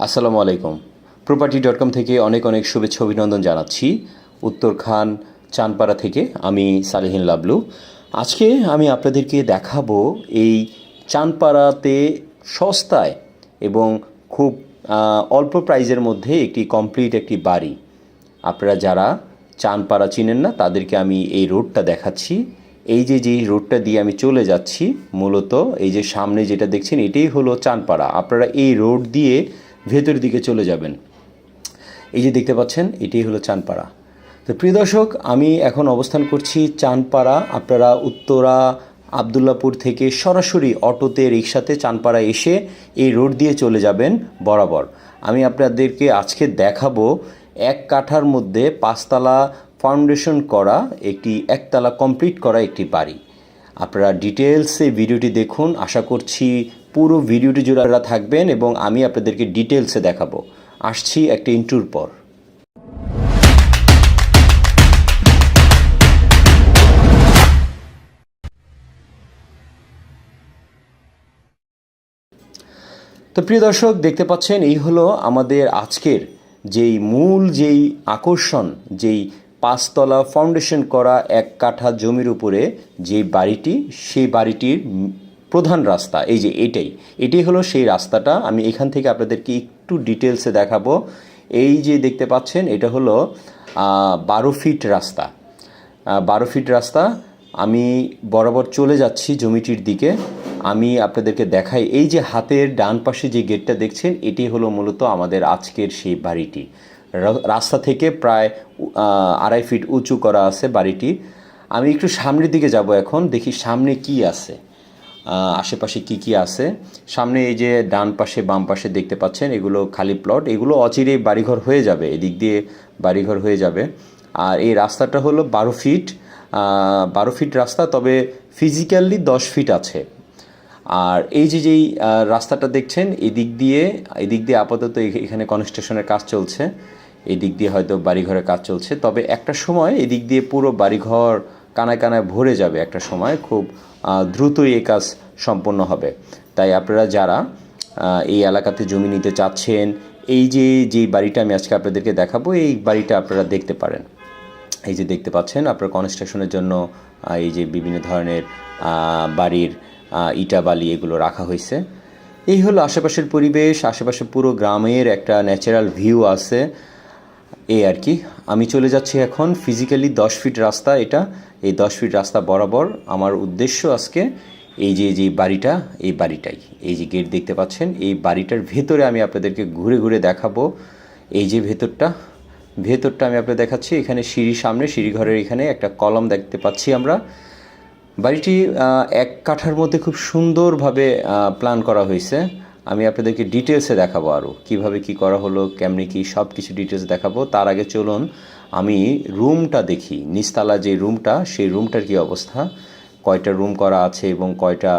আসসালামু আলাইকুম। property.com থেকে অনেক অনেক শুভেচ্ছা অভিনন্দন জানাচ্ছি। উত্তরখান চানপাড়া থেকে আমি সালেহীন লাবলু। আজকে আমি আপনাদেরকে দেখাবো এই চানপাড়াতে সস্তায় এবং খুব অল্প প্রাইজের মধ্যে একটি কমপ্লিট একটি বাড়ি। আপনারা যারা চানপাড়া চিনেন না তাদেরকে আমি এই রোডটা দেখাচ্ছি। এই যে রোডটা দিয়ে আমি চলে যাচ্ছি, মূলত এই যে সামনে যেটা দেখছেন এটাই হলো চানপাড়া। আপনারা এই রোড দিয়ে ভেতরের দিকে চলে যাবেন। এই যে দেখতে পাচ্ছেন এটাই হলো চানপাড়া। তো প্রিয় দর্শক, আমি এখন অবস্থান করছি চানপাড়া। আপনারা উত্তরা আবদুল্লাপুর থেকে সরাসরি অটোতে রিক্সাতে চানপাড়া এসে এই রোড দিয়ে চলে যাবেন বরাবর। আমি আপনাদেরকে আজকে দেখাবো এক কাঠার মধ্যে 5 তলা ফাউন্ডেশন করা একটি একতলা কমপ্লিট করা একটি বাড়ি। আপনারা ডিটেলসে ভিডিওটি দেখুন। আশা করছি পুরো ভিডিওটি জুড়ে আপনারা থাকবেন এবং আমি আপনাদেরকে ডিটেলসে দেখাবো। আসছি একটা ইন্ট্রোর পর। তো প্রিয় দর্শক, দেখতে পাচ্ছেন এই হলো আমাদের আজকের যেই আকর্ষণ, যেই 5 তলা ফাউন্ডেশন করা এক কাঠা জমির উপরে যে বাড়িটি, সেই বাড়িটির প্রধান রাস্তা। এই যে এটাই হলো সেই রাস্তাটা। আমি এখান থেকে আপনাদেরকে একটু ডিটেলসে দেখাবো। এই যে দেখতে পাচ্ছেন এটা হলো 12 ফিট রাস্তা। 12 ফিট রাস্তা। আমি বরাবর চলে যাচ্ছি জমিটির দিকে। আমি আপনাদেরকে দেখাই, এই যে হাতের ডান পাশে যে গেটটা দেখছেন এটি হলো মূলত আমাদের আজকের সেই বাড়িটি। রাস্তা থেকে প্রায় 2.5 ফিট উঁচু করা আছে বাড়িটি। আমি একটু সামনের দিকে যাব এখন, দেখি সামনে কি আছে, আশেপাশে কি আছে। সামনে এই যে ডান পাশে বাম পাশে দেখতে পাচ্ছেন এগুলো খালি প্লট। এগুলো অচিরেই বাড়িঘর হয়ে যাবে, এদিক দিয়ে বাড়িঘর হয়ে যাবে। আর এই রাস্তাটা হলো 12 ফিট। 12 ফিট রাস্তা, তবে ফিজিক্যালি 10 ফিট আছে। আর এই যেই রাস্তাটা দেখছেন এদিক দিয়ে আপাতত এখানে কনস্ট্রাকশনের কাজ চলছে। এদিক দিয়ে হয়তো বাড়িঘরের কাজ চলছে, তবে একটা সময় এদিক দিয়ে পুরো বাড়িঘর কানায় কানায় ভরে যাবে। একটা সময় খুব দ্রুতই এই কাজ সম্পন্ন হবে। তাই আপনারা যারা এই এলাকাতে জমি নিতে চাচ্ছেন, এই যেই বাড়িটা আমি আজকে আপনাদেরকে দেখাবো, এই বাড়িটা আপনারা দেখতে পারেন। এই যে দেখতে পাচ্ছেন আপনার কনস্ট্রাকশনের জন্য এই যে বিভিন্ন ধরনের বাড়ির ইটা বালি এগুলো রাখা হয়েছে। এই হলো আশেপাশের পরিবেশ। আশেপাশে পুরো গ্রামের একটা ন্যাচারাল ভিউ আছে, এই আর কি। আমি চলে যাচ্ছি এখন। ফিজিক্যালি 10 ফিট রাস্তা এটা। এই 10 ফিট রাস্তা বরাবর আমার উদ্দেশ্য আজকে এই যে বাড়িটা, এই বাড়িটাই। এই যে গেট দেখতে পাচ্ছেন, এই বাড়িটার ভেতরে আমি আপনাদেরকে ঘুরে ঘুরে দেখাবো। এই যে ভেতরটা আমি আপনাদের দেখাচ্ছি। এখানে সামনে সিঁড়িঘরের এখানে একটা কলম দেখতে পাচ্ছি আমরা। বাড়িটি এক কাঠার মধ্যে খুব সুন্দরভাবে প্ল্যান করা হয়েছে। আমি আপনাদেরকে ডিটেলসে দেখাবো আরও কীভাবে কি করা হলো, কেমনি কি সব কিছু ডিটেলস দেখাবো। তার আগে চলুন আমি রুমটা দেখি। নিচতলা যে রুমটা, সেই রুমটার কি অবস্থা, কয়টা রুম করা আছে এবং কয়টা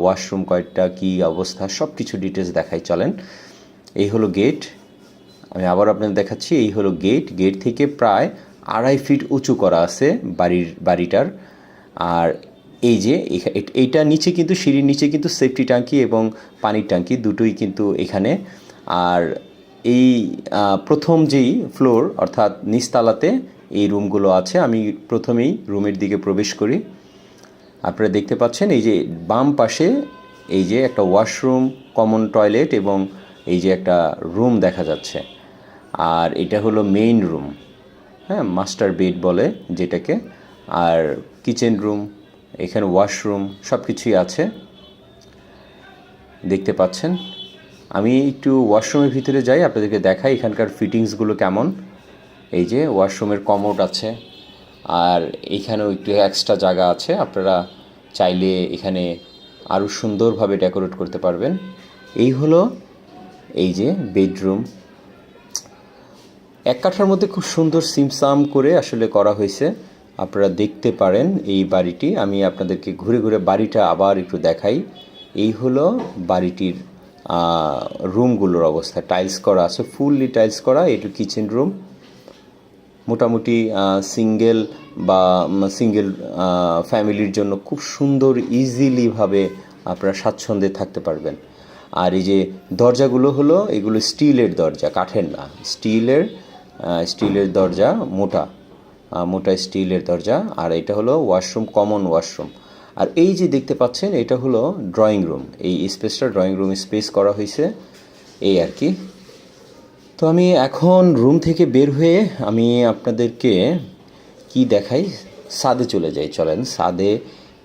ওয়াশরুম, কয়টা কি অবস্থা, সব কিছু ডিটেলস দেখাই। চলেন। এই হলো গেট। আমি আবার আপনাদের দেখাচ্ছি। এই হলো গেট থেকে প্রায় 2.5 ফিট উঁচু করা আছে বাড়িটার। আর এই যে এইটা নিচে কিন্তু, সিঁড়ির নিচে কিন্তু সেফটি ট্যাঙ্কি এবং পানির ট্যাঙ্কি দুটোই কিন্তু এখানে। আর এই প্রথম যেই ফ্লোর অর্থাৎ নিচতলাতে এই রুমগুলো আছে। আমি প্রথমেই রুমের দিকে প্রবেশ করি। আপনারা দেখতে পাচ্ছেন এই যে বাম পাশে এই যে একটা ওয়াশরুম, কমন টয়লেট এবং এই যে একটা রুম দেখা যাচ্ছে। আর এটা হলো মেইন রুম, হ্যাঁ, মাস্টার বেড বলে যেটাকে। আর কিচেন রুম, এখানে ওয়াশরুম, সব কিছুই আছে দেখতে পাচ্ছেন। আমি একটু ওয়াশরুমের ভিতরে যাই, আপনাদেরকে দেখাই এখানকার ফিটিংসগুলো কেমন। এই যে ওয়াশরুমের কমোড আছে, আর এখানেও একটু এক্সট্রা জায়গা আছে। আপনারা চাইলে এখানে আরও সুন্দরভাবে ডেকোরেট করতে পারবেন। এই হলো এই যে বেডরুম। এক কাঠার মধ্যে খুব সুন্দর সিমসাম করে আসলে করা হয়েছে। আপনারা দেখতে পারেন এই বাড়িটি। আমি আপনাদেরকে ঘুরে ঘুরে বাড়িটা আবার একটু দেখাই। এই হলো বাড়িটির রুমগুলোর অবস্থা। টাইলস করা আছে, ফুললি টাইলস করা। এটা কিচেন রুম। মোটামুটি সিঙ্গেল ফ্যামিলির জন্য খুব সুন্দর ইজিলিভাবে আপনারা স্বাচ্ছন্দ্যে থাকতে পারবেন। আর এই যে দরজাগুলো হলো এগুলো স্টিলের দরজা, কাঠের না, স্টিলের দরজা, মোটা স্টিলের দরজা। আর এটা হলো ওয়াশরুম, কমন ওয়াশরুম। আর এই যে দেখতে পাচ্ছেন এটা হলো ড্রয়িং রুম, এই স্পেসটা ড্রয়িং রুম স্পেস করা হয়েছে এই আর কি। তো আমি এখন রুম থেকে বের হয়ে আমি আপনাদেরকে কি দেখাই, ছাদে চলে যাই। চলেন ছাদে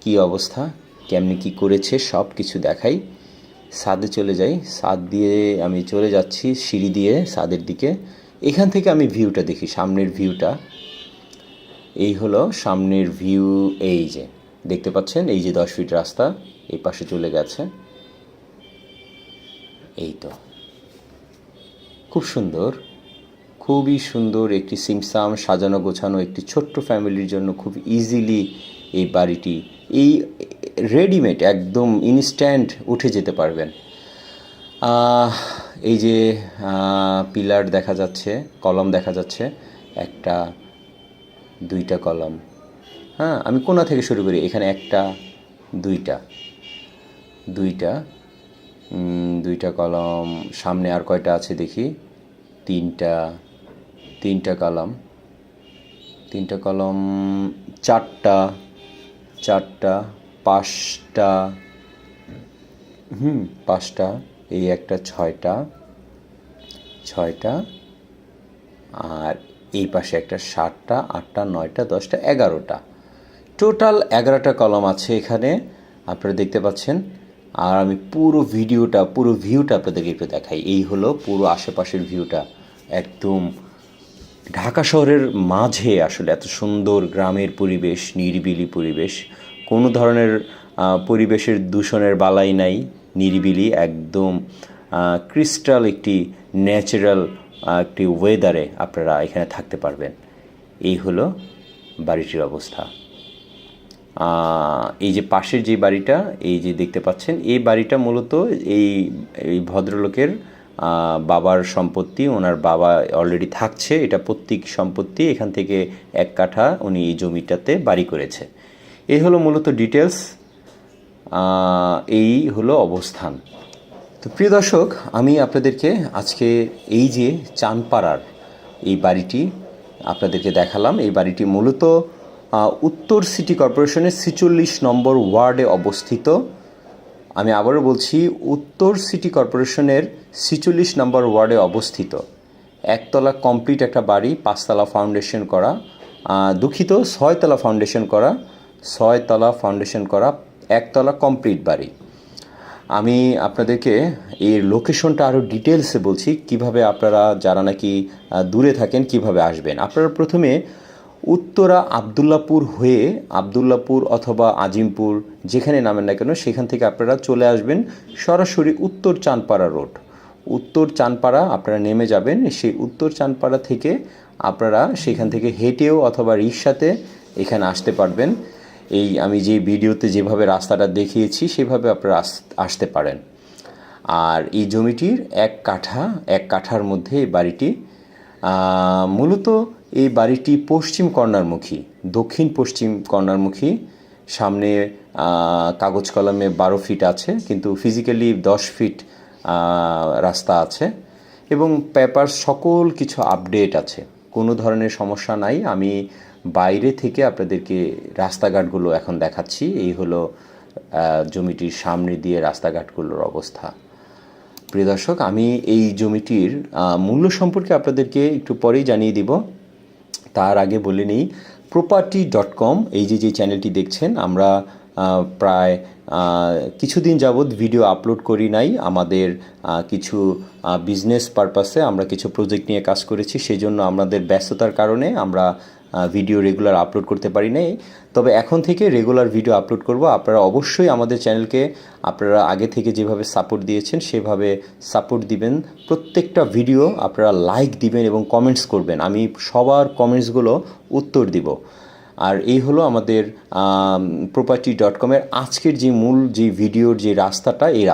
কি অবস্থা, কেমনি কি করেছে সব কিছু দেখাই। ছাদে চলে যাই, ছাদ দিয়ে আমি চলে যাচ্ছি সিঁড়ি দিয়ে ছাদের দিকে। এখান থেকে আমি ভিউটা দেখি, সামনের ভিউটা এই হলো সামনের ভিউ। এই যে দেখতে পাচ্ছেন এই যে 10 ফিট রাস্তা এই পাশে চলে গেছে, এই তো খুব সুন্দর, খুবই সুন্দর একটি সিমসাম সাজানো গোছানো একটি ছোট্ট ফ্যামিলির জন্য খুব ইজিলি এই বাড়িটি, এই রেডিমেড একদম ইনস্ট্যান্ট উঠে যেতে পারবেন। এই যে পিলার দেখা যাচ্ছে, কলম দেখা যাচ্ছে, একটা দুইটা কলম। হ্যাঁ, আমি কোণা থেকে শুরু করি, এখানে একটা দুইটা কলম। সামনে আর কয়টা আছে দেখি, তিনটা কলম, চারটা, পাঁচটা, এই একটা ছয়টা, আর এই পাশে একটা 7টা, 8টা, 9টা, 10টা, 11টা, টোটাল 11টা কলম আছে এখানে আপনারা দেখতে পাচ্ছেন। আর আমি পুরো ভিউটা আপনাদেরকে একটু দেখাই। এই হলো পুরো আশেপাশের ভিউটা, একদম ঢাকা শহরের মাঝে আসলে এত সুন্দর গ্রামের পরিবেশ, নিরিবিলি পরিবেশ, কোনো ধরনের পরিবেশের দূষণের বালাই নাই, নিরিবিলি একদম ক্রিস্টাল একটি ন্যাচারাল একটি ওয়েদারে আপনারা এখানে থাকতে পারবেন। এই হলো বাড়িটির অবস্থা। এই যে পাশের যে বাড়িটা এই যে দেখতে পাচ্ছেন, এই বাড়িটা মূলত এই ভদ্রলোকের বাবার সম্পত্তি, ওনার বাবা অলরেডি থাকছে, এটা পৈতৃক সম্পত্তি। এখান থেকে 1 কাঠা উনি এই জমিটাতে বাড়ি করেছে। এই হলো মূলত ডিটেলস, এই হলো অবস্থান। তো প্রিয় দর্শক, আমি আপনাদেরকে আজকে এই যে চানপাড়ার এই বাড়িটি আপনাদেরকে দেখালাম। এই বাড়িটি মূলত উত্তর সিটি কর্পোরেশনের 46 নম্বর ওয়ার্ডে অবস্থিত। আমি আবারও বলছি, উত্তর সিটি কর্পোরেশনের 46 নম্বর ওয়ার্ডে অবস্থিত। একতলা কমপ্লিট একটা বাড়ি, 5তলা ফাউন্ডেশন করা, দুঃখিত 6তলা ফাউন্ডেশন করা, একতলা কমপ্লিট বাড়ি। আমি আপনাদেরকে এর লোকেশনটা আরও ডিটেলসে বলছি, কিভাবে আপনারা যারা নাকি দূরে থাকেন কিভাবে আসবেন। আপনারা প্রথমে উত্তরা আবদুল্লাপুর অথবা আজিমপুর যেখানে নামেন না কেন সেখান থেকে আপনারা চলে আসবেন সরাসরি উত্তর চানপাড়া আপনারা নেমে যাবেন। সেই উত্তর চানপাড়া থেকে আপনারা সেখান থেকে হেঁটেও অথবা রিক্সাতে এখানে আসতে পারবেন। এই আমি যে ভিডিওতে যেভাবে রাস্তাটা দেখিয়েছি সেভাবে আপনারা আসতে পারেন। আর এই জমিটির 1 কাঠার মধ্যে এই বাড়িটি, মূলত এই বাড়িটি পশ্চিম কর্নারমুখী, দক্ষিণ পশ্চিম কর্নারমুখী। সামনে কাগজ কলমে 12 ফিট আছে, কিন্তু ফিজিক্যালি 10 ফিট রাস্তা আছে এবং পেপার সকল কিছু আপডেট আছে, কোনো ধরনের সমস্যা নাই। আমি বাইরে থেকে আপনাদেরকে রাস্তাঘাটগুলো এখন দেখাচ্ছি। এই হলো জমিটির সামনে দিয়ে রাস্তাঘাটগুলোর অবস্থা। প্রিয় দর্শক, আমি এই জমিটির মূল্য সম্পর্কে আপনাদেরকে একটু পরেই জানিয়ে দিব। তার আগে বলে নিই, property.com এই যে চ্যানেলটি দেখছেন, আমরা প্রায় কিছুদিন যাবৎ ভিডিও আপলোড করি নাই। আমাদের কিছু বিজনেস পারপাসে আমরা কিছু প্রজেক্ট নিয়ে কাজ করেছি, সেই জন্য আমাদের ব্যস্ততার কারণে আমরা ভিডিও রেগুলার আপলোড করতে পারি নাই। তবে এখন থেকে রেগুলার ভিডিও আপলোড করব। আপনারা অবশ্যই আমাদের চ্যানেলকে আপনারা আগে থেকে যেভাবে সাপোর্ট দিয়েছেন সেভাবে সাপোর্ট দিবেন। প্রত্যেকটা ভিডিও আপনারা লাইক দিবেন এবং কমেন্টস করবেন, আমি সবার কমেন্টসগুলো উত্তর দিব। আর এই হলো আমাদের property.com-এর আজকের যে মূল যে ভিডিওর যে রাস্তাটা, এই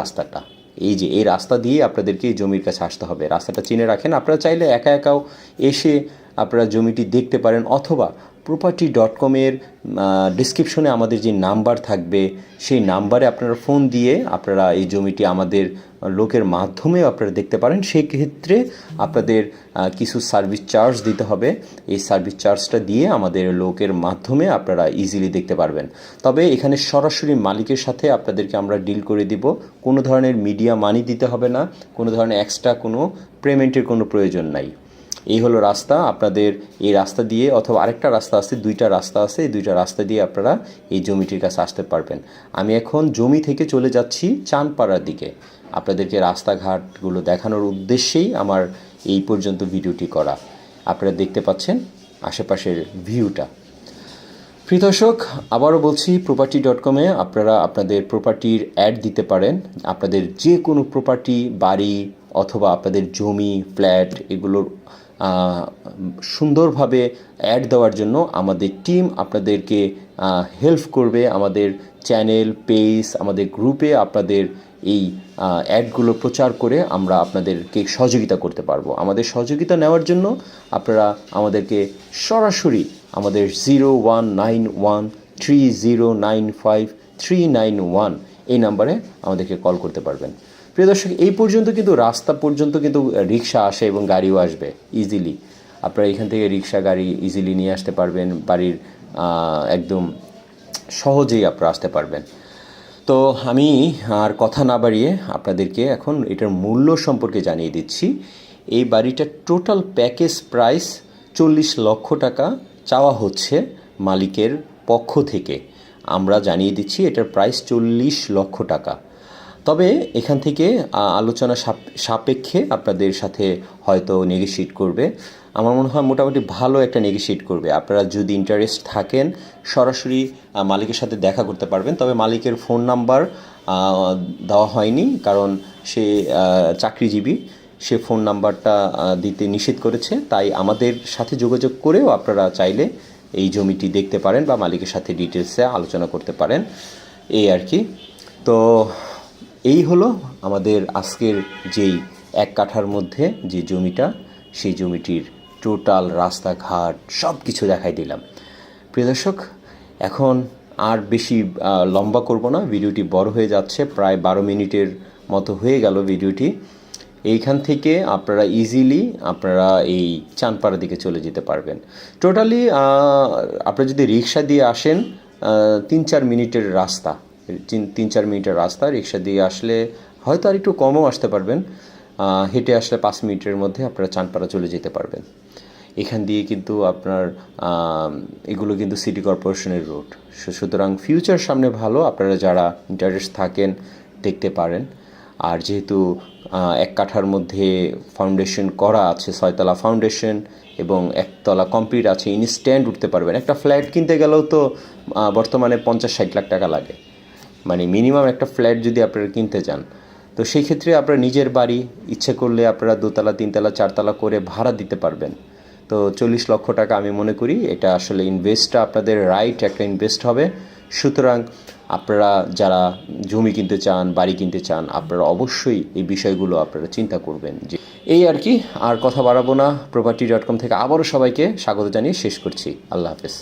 রাস্তা দিয়ে আপনাদেরকে এই জমির কাছে আসতে হবে। রাস্তাটা চিনে রাখেন। আপনারা চাইলে একা একাও এসে আপনারা জমিটি দেখতে পারেন, অথবা property.com-এর ডিসক্রিপশনে আমাদের যে নাম্বার থাকবে সেই নাম্বারে আপনারা ফোন দিয়ে আপনারা এই জমিটি আমাদের লোকের মাধ্যমে আপনারা দেখতে পারেন। সেই ক্ষেত্রে আপনাদের কিছু সার্ভিস চার্জ দিতে হবে। এই সার্ভিস চার্জটা দিয়ে আমাদের লোকের মাধ্যমে আপনারা ইজিলি দেখতে পারবেন। তবে এখানে সরাসরি মালিকের সাথে আপনাদেরকে আমরা ডিল করে দিব। কোনো ধরনের মিডিয়া মানি দিতে হবে না, কোনো ধরনের এক্সট্রা কোনো পেমেন্টের কোনো প্রয়োজন নাই। এই হলো রাস্তা। আপনাদের এই রাস্তা দিয়ে অথবা আরেকটা রাস্তা আছে, দুইটা রাস্তা আছে, এই দুইটা রাস্তা দিয়ে আপনারা এই জমিটির কাছে আসতে পারবেন। আমি এখন জমি থেকে চলে যাচ্ছি চানপাড়ার দিকে। আপনাদেরকে রাস্তাঘাটগুলো দেখানোর উদ্দেশ্যেই আমার এই পর্যন্ত ভিডিওটি করা। আপনারা দেখতে পাচ্ছেন আশেপাশের ভিউটা। প্রিয় দর্শক, আবারও বলছি, property.com-এ আপনারা আপনাদের প্রপার্টির অ্যাড দিতে পারেন। আপনাদের যে কোনো প্রপার্টি, বাড়ি অথবা আপনাদের জমি, ফ্ল্যাট, এগুলোর সুন্দরভাবে অ্যাড দেওয়ার জন্য আমাদের টিম আপনাদেরকে হেল্প করবে। আমাদের চ্যানেল, পেজ, আমাদের গ্রুপে আপনাদের এই অ্যাডগুলো প্রচার করে আমরা আপনাদেরকে সহযোগিতা করতে পারবো। আমাদের সহযোগিতা নেওয়ার জন্য আপনারা আমাদেরকে সরাসরি আমাদের 0191309539 এই নাম্বারে আমাদেরকে কল করতে পারবেন। প্রিয় দর্শক, এই পর্যন্ত কিন্তু রাস্তা পর্যন্ত কিন্তু রিক্সা আসে এবং গাড়িও আসবে ইজিলি। আপনারা এখান থেকে রিক্সা, গাড়ি ইজিলি নিয়ে আসতে পারবেন। বাড়ির একদম সহজেই আপনারা আসতে পারবেন। তো আমি আর কথা না বাড়িয়ে আপনাদেরকে এখন এটার মূল্য সম্পর্কে জানিয়ে দিচ্ছি। এই বাড়িটার টোটাল প্যাকেজ প্রাইস 40 লক্ষ টাকা চাওয়া হচ্ছে মালিকের পক্ষ থেকে। আমরা জানিয়ে দিচ্ছি এটার প্রাইস 40 লক্ষ টাকা। তবে এখান থেকে আলোচনা সাপেক্ষে আপনাদের সাথে হয়তো নেগোশিয়েট করবে। আমার মনে হয় মোটামুটি ভালো একটা নেগোশিয়েট করবে। আপনারা যদি ইন্টারেস্ট থাকেন সরাসরি মালিকের সাথে দেখা করতে পারবেন। তবে মালিকের ফোন নাম্বার দেওয়া হয়নি, কারণ সে চাকরিজীবী, সে ফোন নাম্বারটা দিতে নিষেধ করেছে। তাই আমাদের সাথে যোগাযোগ করেও আপনারা চাইলে এই জমিটি দেখতে পারেন বা মালিকের সাথে ডিটেলসে আলোচনা করতে পারেন, এই আর কি। তো এই হলো আমাদের আজকের যেই 1 কাঠার মধ্যে যে জমিটা, সেই জমিটির টোটাল রাস্তাঘাট সব কিছু দেখাই দিলাম। প্রিয় দর্শক, এখন আর বেশি লম্বা করব না, ভিডিওটি বড় হয়ে যাচ্ছে, প্রায় 12 মিনিটের মতো হয়ে গেল ভিডিওটি। এইখান থেকে আপনারা ইজিলি আপনারা এই চানপাড়ার দিকে চলে যেতে পারবেন। টোটালি আপনারা যদি রিক্সা দিয়ে আসেন 3-4 মিনিটের রাস্তা, 3-4 মিনিটের রাস্তা। রিক্সা দিয়ে আসলে হয়তো আর একটু কমও আসতে পারবেন। হেঁটে আসলে 5 মিনিটের মধ্যে আপনারা চানপাড়া চলে যেতে পারবেন। এখান দিয়ে কিন্তু আপনার এগুলো কিন্তু সিটি কর্পোরেশনের রোড, সুতরাং ফিউচার সামনে ভালো। আপনারা যারা ইন্টারেস্ট থাকেন দেখতে পারেন। আর যেহেতু 1 কাঠার মধ্যে ফাউন্ডেশন করা আছে, 6 তলা ফাউন্ডেশন এবং 1 তলা কমপ্লিট আছে, ইনস্ট্যান্ট উঠতে পারবেন। একটা ফ্ল্যাট কিনতে গেলেও তো বর্তমানে 50-60 লাখ টাকা লাগে, মানে মিনিমাম একটা ফ্ল্যাট যদি আপনারা কিনতে চান। তো সেই ক্ষেত্রে আপনারা নিজের বাড়ি ইচ্ছে করলে আপনারা 2 তলা, 3 তলা, 4 তলা করে ভাড়া দিতে পারবেন। তো 40 লক্ষ টাকা আমি মনে করি এটা আসলে ইনভেস্টটা আপনাদের রাইট একটা ইনভেস্ট হবে। সুতরাং আপনারা যারা জমি কিনতে চান, বাড়ি কিনতে চান, আপনারা অবশ্যই এই বিষয়গুলো আপনারা চিন্তা করবেন। যে এই আর কি, আর কথা বাড়াবো না। property.com থেকে আবারও সবাইকে স্বাগত জানিয়ে শেষ করছি। আল্লাহ হাফেজ।